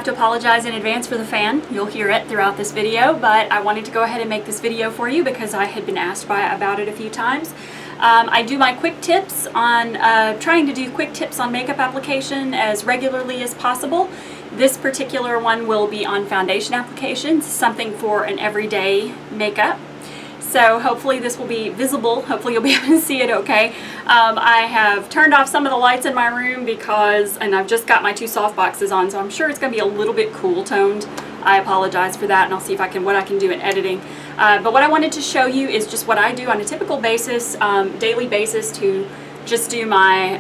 have to apologize in advance for the fan. You'll hear it throughout this video, but I wanted to go ahead and make this video for you because I had been asked about it a few times. I do my quick tips on, trying to do quick tips on makeup application as regularly as possible. This particular one will be on foundation applications, something for an everyday makeup. So hopefully this will be visible. Hopefully you'll be able to see it okay. I have turned off some of the lights in my room and I've just got my two soft boxes on, so I'm sure it's going to be a little bit cool toned. I apologize for that, and I'll see if what I can do in editing. But what I wanted to show you is just what I do on a typical basis, daily basis, to just do my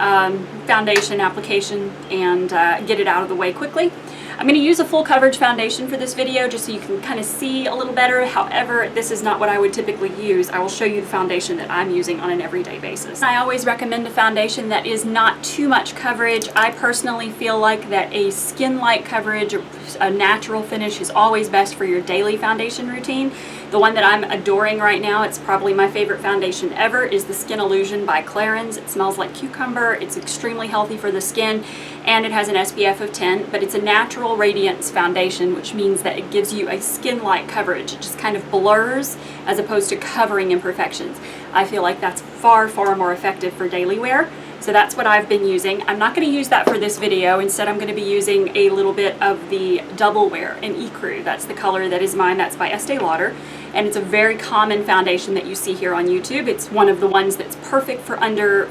foundation application and get it out of the way quickly. I'm going to use a full coverage foundation for this video just so you can kind of see a little better. However, this is not what I would typically use. I will show you the foundation that I'm using on an everyday basis. I always recommend a foundation that is not too much coverage. I personally feel like that a skin-like coverage, a natural finish, is always best for your daily foundation routine. The one that I'm adoring right now, it's probably my favorite foundation ever, is the Skin Illusion by Clarins. It smells like cucumber, it's extremely healthy for the skin, and it has an SPF of 10, but it's a natural radiance foundation, which means that it gives you a skin-like coverage. It just kind of blurs as opposed to covering imperfections. I feel like that's far, far more effective for daily wear. So that's what I've been using. I'm not going to use that for this video. Instead, I'm going to be using a little bit of the Double Wear in Ecru. That's the color that is mine. That's by Estee Lauder. And it's a very common foundation that you see here on YouTube. It's one of the ones that's perfect for under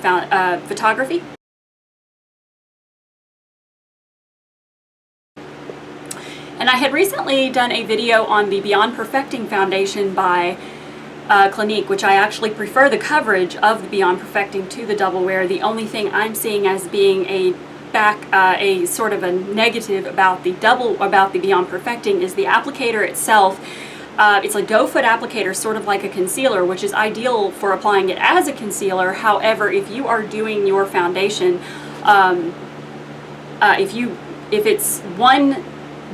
photography. And I had recently done a video on the Beyond Perfecting foundation by Clinique, which I actually prefer the coverage of the Beyond Perfecting to the Double Wear. The only thing I'm seeing as being a sort of a negative about the Beyond Perfecting is the applicator itself. It's a doe foot applicator, sort of like a concealer, which is ideal for applying it as a concealer. However, if you are doing your foundation, if it's one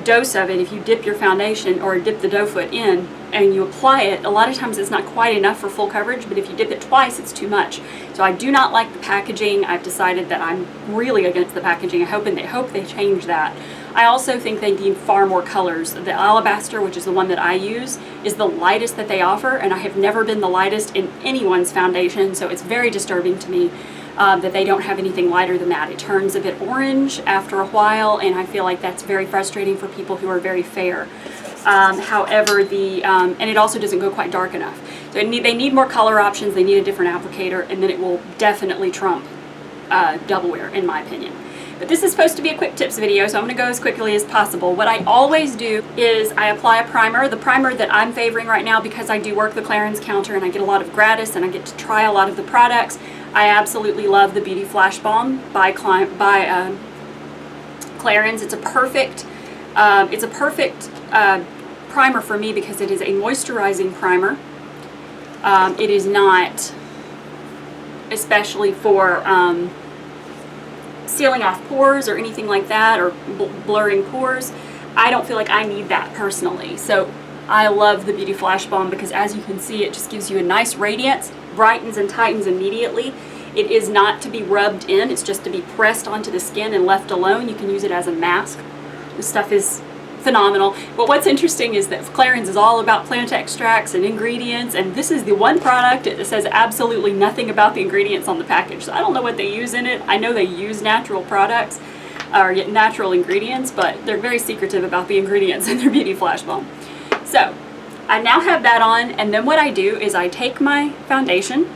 dose of it, if you dip your foundation or dip the doe foot in and you apply it, a lot of times it's not quite enough for full coverage, but if you dip it twice, it's too much. So I do not like the packaging. I've decided that I'm really against the packaging. I hope they change that. I also think they need far more colors. The Alabaster, which is the one that I use, is the lightest that they offer, and I have never been the lightest in anyone's foundation, so it's very disturbing to me that they don't have anything lighter than that. It turns a bit orange after a while, and I feel like that's very frustrating for people who are very fair. However, and it also doesn't go quite dark enough. So they need more color options, they need a different applicator, and then it will definitely trump Double Wear, in my opinion. But this is supposed to be a quick tips video, so I'm going to go as quickly as possible. What I always do is I apply a primer. The primer that I'm favoring right now, because I do work the Clarins counter and I get a lot of gratis and I get to try a lot of the products, I absolutely love the Beauty Flash Balm by Clarins. It's a perfect primer for me because it is a moisturizing primer. It is not especially for sealing off pores or anything like that, or blurring pores. I don't feel like I need that personally. So I love the Beauty Flash Balm because, as you can see, it just gives you a nice radiance, brightens and tightens immediately. It is not to be rubbed in, it's just to be pressed onto the skin and left alone. You can use it as a mask. This stuff is phenomenal. But what's interesting is that Clarins is all about plant extracts and ingredients, and this is the one product that says absolutely nothing about the ingredients on the package. So I don't know what they use in it. I know they use natural products or natural ingredients, but they're very secretive about the ingredients in their Beauty Flash Balm. So I now have that on, and then what I do is I take my foundation,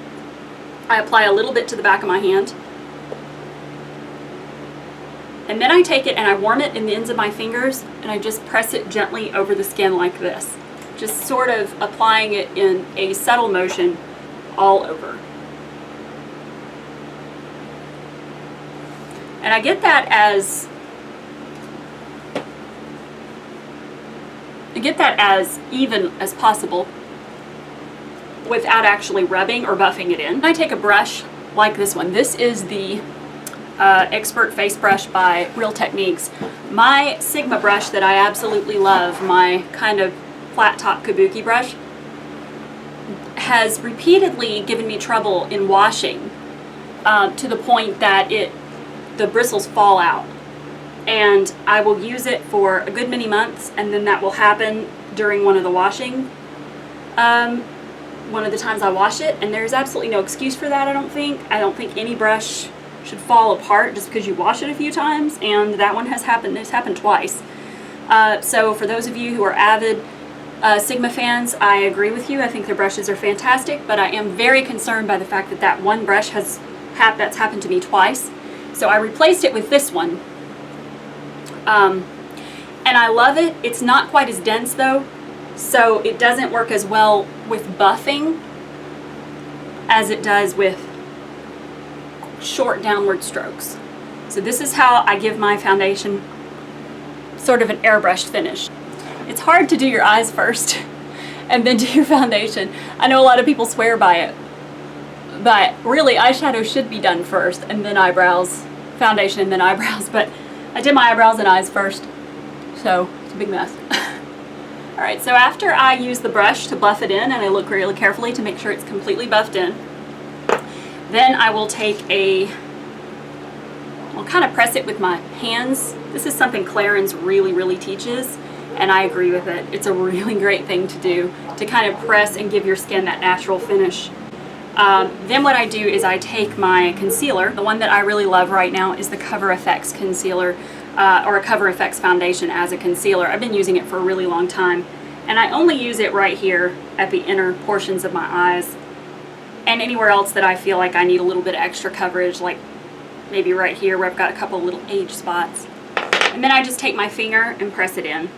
I apply a little bit to the back of my hand, and then I take it and I warm it in the ends of my fingers, and I just press it gently over the skin like this. Just sort of applying it in a subtle motion all over. And I get that as even as possible without actually rubbing or buffing it in. I take a brush like this one. This is the Expert Face Brush by Real Techniques. My Sigma brush that I absolutely love, my kind of flat top kabuki brush, has repeatedly given me trouble in washing to the point that the bristles fall out. and I will use it for a good many months, and then that will happen during one of the one of the times I wash it, and there's absolutely no excuse for that, I don't think. I don't think any brush should fall apart just because you wash it a few times, and that one has happened. It's happened twice. So for those of you who are avid Sigma fans, I agree with you. I think their brushes are fantastic, but I am very concerned by the fact that that one brush that's happened to me twice. So I replaced it with this one. And I love it. It's not quite as dense though, so it doesn't work as well with buffing as it does with short downward strokes. So this is how I give my foundation sort of an airbrushed finish. It's hard to do your eyes first and then do your foundation. I know a lot of people swear by it, but really eyeshadow should be done first and then eyebrows, foundation and then eyebrows, but I did my eyebrows and eyes first, so it's a big mess. Alright, so after I use the brush to buff it in, and I look really carefully to make sure it's completely buffed in, then I will take I'll kind of press it with my hands. This is something Clarins really teaches, and I agree with it. It's a really great thing to do, to kind of press and give your skin that natural finish. Then what I do is I take my concealer. The one that I really love right now is the Cover FX concealer, or a Cover FX foundation as a concealer. I've been using it for a really long time, and I only use it right here at the inner portions of my eyes, and anywhere else that I feel like I need a little bit of extra coverage, like maybe right here where I've got a couple little age spots. And then I just take my finger and press it in.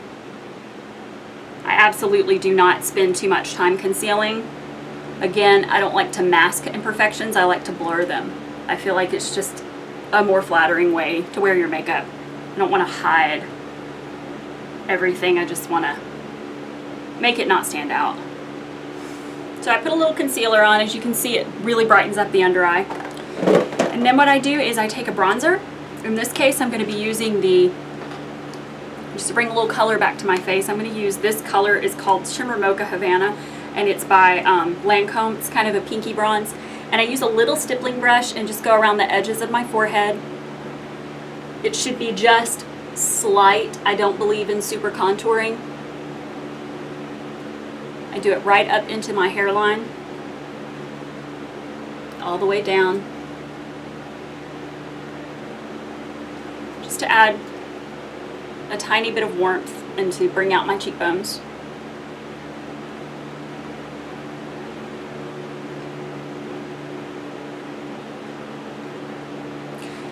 I absolutely do not spend too much time concealing. Again, I don't like to mask imperfections, I like to blur them. I feel like it's just a more flattering way to wear your makeup. I don't want to hide everything, I just want to make it not stand out. So I put a little concealer on. As you can see, it really brightens up the under eye. And then what I do is I take a bronzer. In this case, I'm going to be using just to bring a little color back to my face, I'm going to use this color. It's called Shimmer Mocha Havana, and it's by Lancome. It's kind of a pinky bronze. And I use a little stippling brush and just go around the edges of my forehead. It should be just slight. I don't believe in super contouring. I do it right up into my hairline, all the way down, just to add a tiny bit of warmth and to bring out my cheekbones.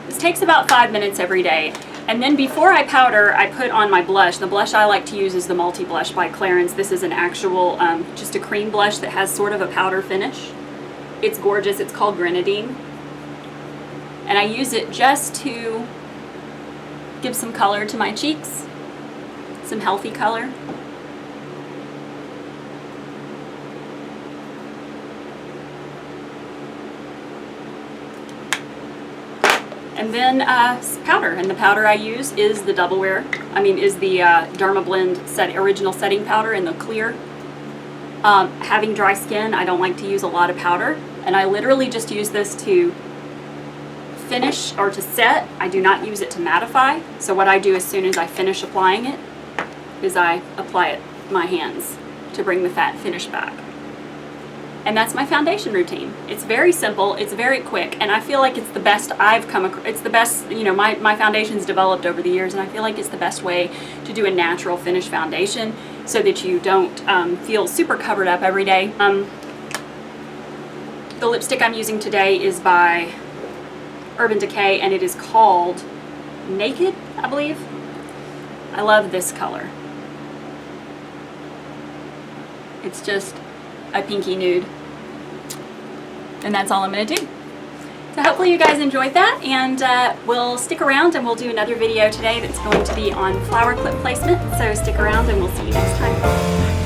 This takes about 5 minutes every day. And then before I powder, I put on my blush. The blush I like to use is the Multi Blush by Clarins. This is an actual, just a cream blush that has sort of a powder finish. It's gorgeous. It's called Grenadine. And I use it just to give some color to my cheeks, some healthy color. And then powder, and the powder I use is the Double Wear. Is the Dermablend original setting powder in the clear. Having dry skin, I don't like to use a lot of powder, and I literally just use this to finish or to set. I do not use it to mattify. So what I do as soon as I finish applying it is I apply it with my hands to bring the fat finish back. And that's my foundation routine. It's very simple, it's very quick, and I feel like it's the best I've come across. It's the best, my foundation's developed over the years, and I feel like it's the best way to do a natural finish foundation so that you don't feel super covered up every day. The lipstick I'm using today is by Urban Decay, and it is called Naked, I believe. I love this color. It's just a pinky nude, and that's all I'm going to do. So hopefully you guys enjoyed that, and we'll stick around and we'll do another video today that's going to be on flower clip placement, so stick around and we'll see you next time.